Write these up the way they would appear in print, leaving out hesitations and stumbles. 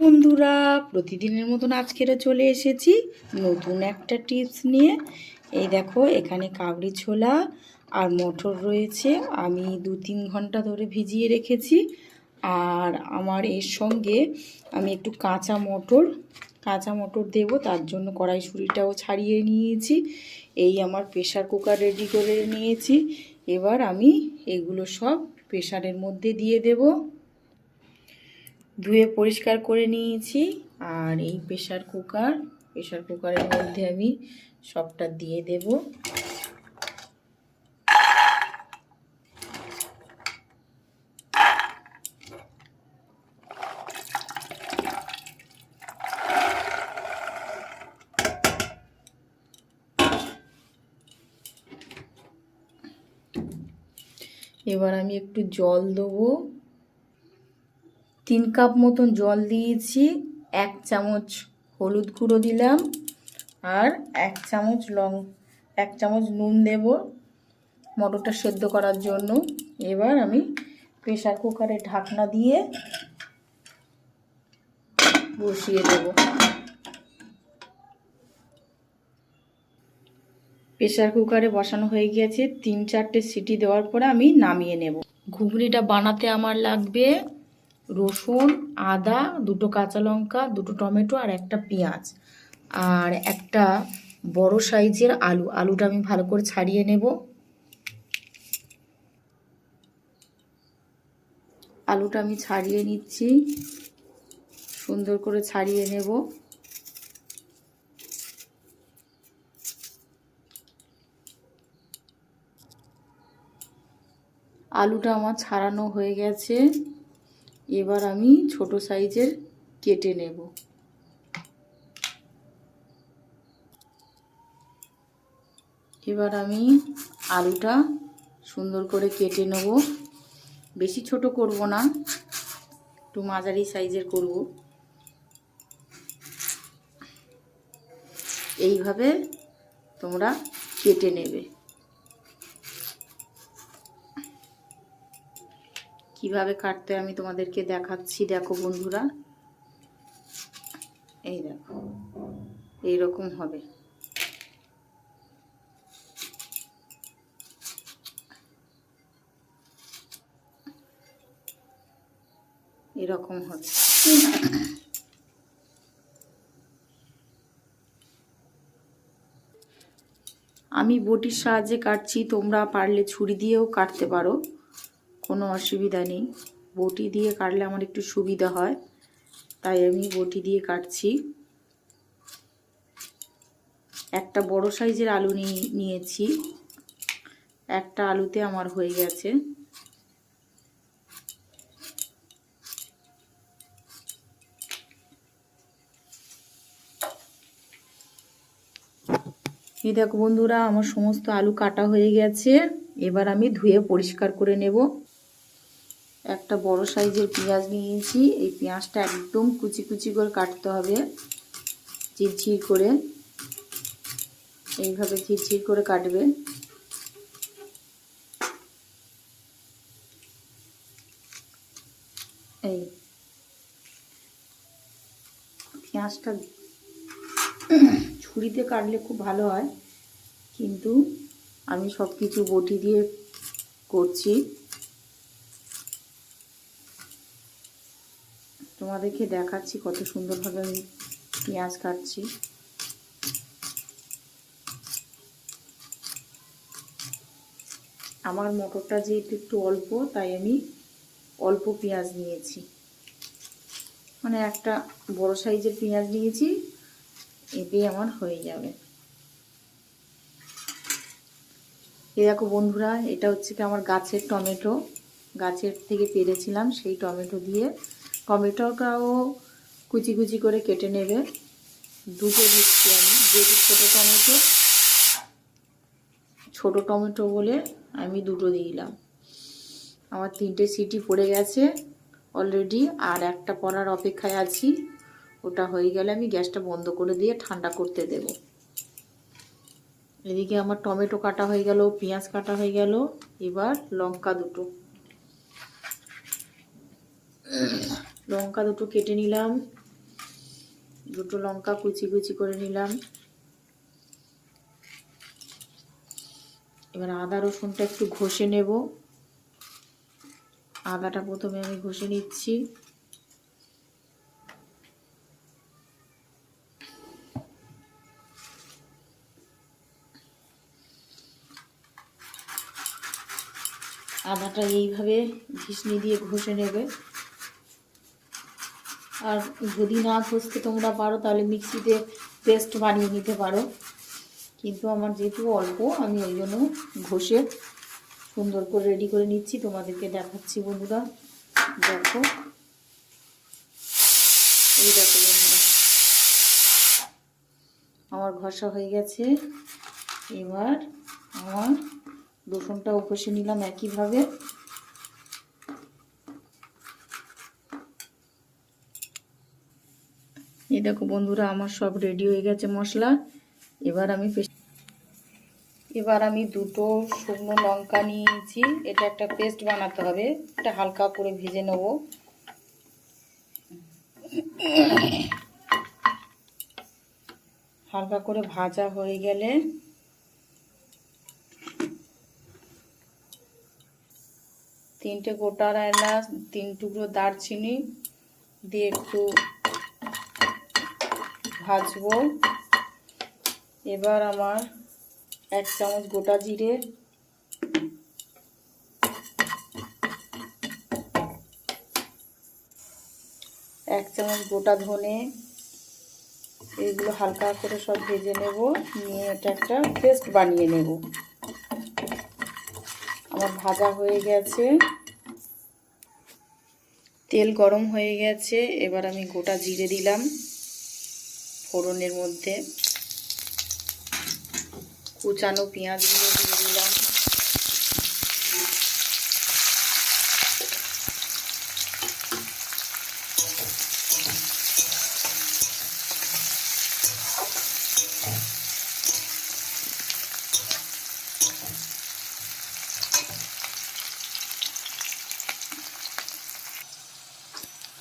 বন্ধুরা, প্রতিদিনের মতন আজকেরও চলে এসেছি নতুন একটা টিপস নিয়ে। এই দেখো, এখানে কাবলি ছোলা আর মটর রয়েছে। আমি 2-3 ঘন্টা ধরে ভিজিয়ে রেখেছি। আর আমার এর সঙ্গে আমি একটু কাঁচা মটর দেব, তার জন্য কড়াইশুঁড়িটাও ছাড়িয়ে নিয়েছি। এই আমার প্রেশার কুকার রেডি করে নিয়েছি। এবার আমি এগুলো সব প্রেশারের মধ্যে দিয়ে দেব। ধুয়ে পরিষ্কার করে নিয়েছি। আর এই প্রেশার কুকারের মধ্যে আমি সবটা দিয়ে দেব। এবার আমি একটু জল দেবো। 3 কাপ মতন জল দিয়েছি। 1 চামচ হলুদ গুঁড়ো দিলাম আর 1 চামচ নুন দেব মটরটা সেদ্ধ করার জন্য। এবার আমি প্রেশার কুকারে ঢাকনা দিয়ে বসিয়ে দেব। প্রেশার কুকারে বসানো হয়ে গেছে। 3-4টে সিটি দেওয়ার পরে আমি নামিয়ে নেব। ঘুগনিটা বানাতে আমার লাগবে রসুন, আদা, 2টো কাঁচা লঙ্কা, 2টো টমেটো আর একটা পেঁয়াজ আর একটা বড় সাইজের আলুটা আমি ভালো করে ছাড়িয়ে নেব। আলুটা আমি ছাড়িয়ে নিচ্ছি, সুন্দর করে ছাড়িয়ে নেব। আলুটা আমার ছাড়ানো হয়ে গেছে। এবার আমি ছোট সাইজের কেটে নেব। এবার আমি আলুটা সুন্দর করে কেটে নেব। বেশি ছোট করব না, একটু মাঝারি সাইজের করব। এইভাবে তোমরা কেটে নেবে। কিভাবে কাটতে আমি তোমাদেরকে দেখাচ্ছি। দেখো বন্ধুরা, এই দেখো, এইরকম হবে। এরকম হবে। আমি বটির সাহায্যে কাটছি, তোমরা পারলে ছুরি দিয়েও কাটতে পারো, কোনো অসুবিধা নেই। বটি দিয়ে কাটলে আমার একটু সুবিধা হয়, তাই আমি বটি দিয়ে কাটছি। একটা বড় সাইজের আলু নিয়েছি। একটা আলুতে আমার হয়ে গেছে। এই দেখো বন্ধুরা, আমার সমস্ত আলু কাটা হয়ে গেছে। এবার আমি ধুয়ে পরিষ্কার করে নেব। একটা বড় সাইজের পেঁয়াজ নিয়েছি। এই পেঁয়াজটা একদম কুচি কুচি করে কাটতে হবে, ঝিরঝির করে। এইভাবে ঝিরঝির করে কাটবে। এই পেঁয়াজটা ছুরিতে কাটলে খুব ভালো হয়, কিন্তু আমি সব কিছু বটি দিয়ে করছি। তোমাদেরকে দেখাচ্ছি কত সুন্দরভাবে আমি পেঁয়াজ কাটছি। আমার মটরটা যেহেতু একটু অল্প, তাই আমি অল্প পেঁয়াজ নিয়েছি, মানে একটা বড় সাইজের পেঁয়াজ নিয়েছি। এতেই আমার হয়ে যাবে। এই দেখো বন্ধুরা, এটা হচ্ছে কি আমার গাছের টমেটো, গাছের থেকে পেরেছিলাম সেই টমেটো দিয়ে। টমেটোটাও কুচি কুচি করে কেটে নেবে। 2টো দিচ্ছি আমি, যেহেতু ছোট টমেটো বলে আমি 2টো দিলাম। আমার 3টে সিটি পড়ে গেছে অলরেডি, আর একটা পড়ার অপেক্ষায় আছি। ওটা হয়ে গেলে আমি গ্যাসটা বন্ধ করে দিয়ে ঠান্ডা করতে দেব। এদিকে আমার টমেটো কাটা হয়ে গেল, পেঁয়াজ কাটা হয়ে গেল। এবার লঙ্কা দুটো কেটে নিলাম। দুটো লঙ্কা কুচি কুচি করে নিলাম। এবার আদা রসুনটা একটু ঘষে নেব। আদাটা প্রথমে আমি ঘষে নিচ্ছি। আদাটা এইভাবে ঘিসনি দিয়ে ঘষে নেবে। আর যদি না ঘষতে তোমরা পারো তাহলে মিক্সিতে পেস্ট বানিয়ে নিতে পারো, কিন্তু আমার যেহেতু অল্প আমি ওই জন্য ঘষে সুন্দর করে রেডি করে নিচ্ছি, তোমাদেরকে দেখাচ্ছি বন্ধুরা। দেখো, এই দেখো বন্ধুরা, আমার ঘষা হয়ে গেছে। এবার আমার রসুনটাও ঘষে নিলাম একইভাবে। এই দেখো বন্ধুরা, আমার সব রেডি হয়ে গেছে মশলা। এবার আমি দুটো শুকনো লঙ্কা নিয়েছি, এটা একটা পেস্ট বানাতে হবে। এটা হালকা করে ভেজে নেব। হালকা করে ভাজা হয়ে গেলে তিনটে গোটা এলাচ, 3 টুকরো দারচিনি দিয়ে একটু ভাজবো। এবার আমার 1 চামচ গোটা জিরে, 1 চামচ গোটা ধনে, এগুলো হালকা করে সব ভেজে নেব। নিয়ে এটা একটা পেস্ট বানিয়ে নেব। আমার ভাজা হয়ে গেছে, তেল গরম হয়ে গেছে। এবার আমি গোটা জিরে দিলাম ফোড়নের মধ্যে, কুচানো পেঁয়াজগুলো দিয়ে দিলাম।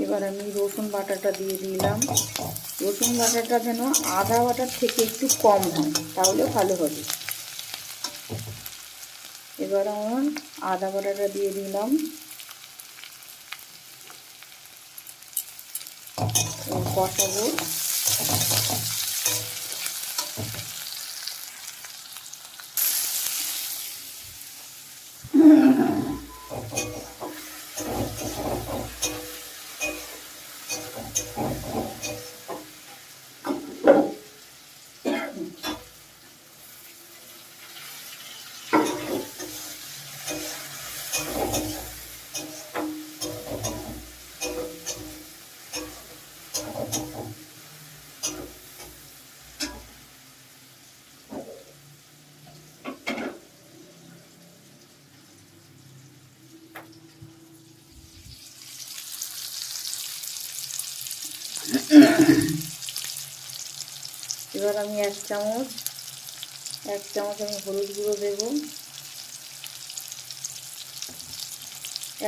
এবার আমি রসুন বাটাটা দিয়ে দিলাম। রসুন বাটাটা যেন আদা বাটার থেকে একটু কম হয়, তাহলে ভালো হবে। এবার আমার আদা বাটাটা দিয়ে দিলাম। কষাবো। এবার আমি 1 চামচ আমি হলুদ গুঁড়ো দেব।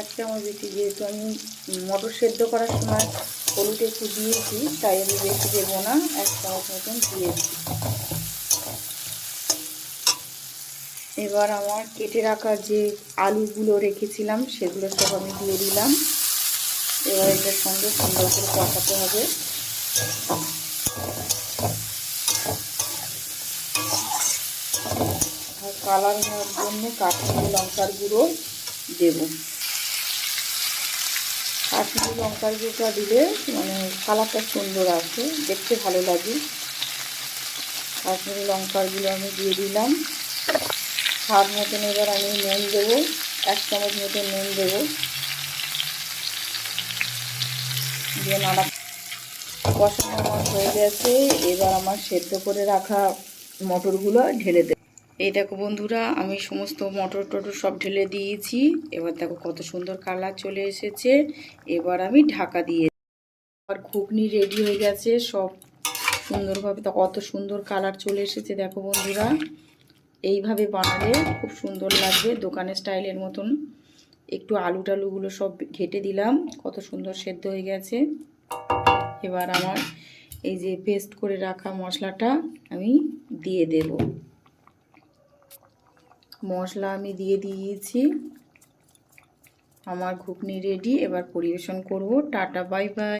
1 চামচ দিচ্ছি, যেহেতু আমি মটর সেদ্ধ করার সময় হলুদ একটু দিয়েছি, তাই আমি বেশি দেবো না, 1 চামচ মতন দিয়েছি। এবার আমার কেটে রাখা যে আলুগুলো রেখেছিলাম সেগুলো সব আমি দিয়ে দিলাম। এবার এটার সঙ্গে সুন্দর করে কষাতে হবে। আর কালার হওয়ার জন্য কাশ্মীরি লঙ্কার গুঁড়ো দেব। কাশ্মীরি লঙ্কার গুঁড়োটা দিলে মানে কালারটা সুন্দর আসে, দেখতে ভালো লাগে। কাশ্মীরি লঙ্কার গুঁড়ো আমি দিয়ে দিলাম। স্বাদ মতন এবার আমি নুন দেবো, 1 চামচ মতো নুন দেবো। দিয়ে নাড়া কষানো আমার হয়ে গেছে। এবার আমার সেদ্ধ করে রাখা মটরগুলো ঢেলে দেব। এই দেখো বন্ধুরা, আমি সমস্ত মটর টটর সব ঢেলে দিয়েছি। এবার দেখো কত সুন্দর কালার চলে এসেছে। এবার আমি ঢাকা দিয়ে, আর ঘুগনি রেডি হয়ে গেছে সব সুন্দরভাবে। তো কত সুন্দর কালার চলে এসেছে দেখো বন্ধুরা। এইভাবে বানালে খুব সুন্দর লাগবে, দোকানের স্টাইলের মতন। একটু আলু টালুগুলো সব ঘেটে দিলাম, কত সুন্দর সেদ্ধ হয়ে গেছে। এবার আমার এই যে পেস্ট করে রাখা মশলাটা আমি দিয়ে দেব। মশলা আমি দিয়ে দিয়েছি। আমার ঘুগনি রেডি। এবার পরিবেশন করব। Tata, bye bye.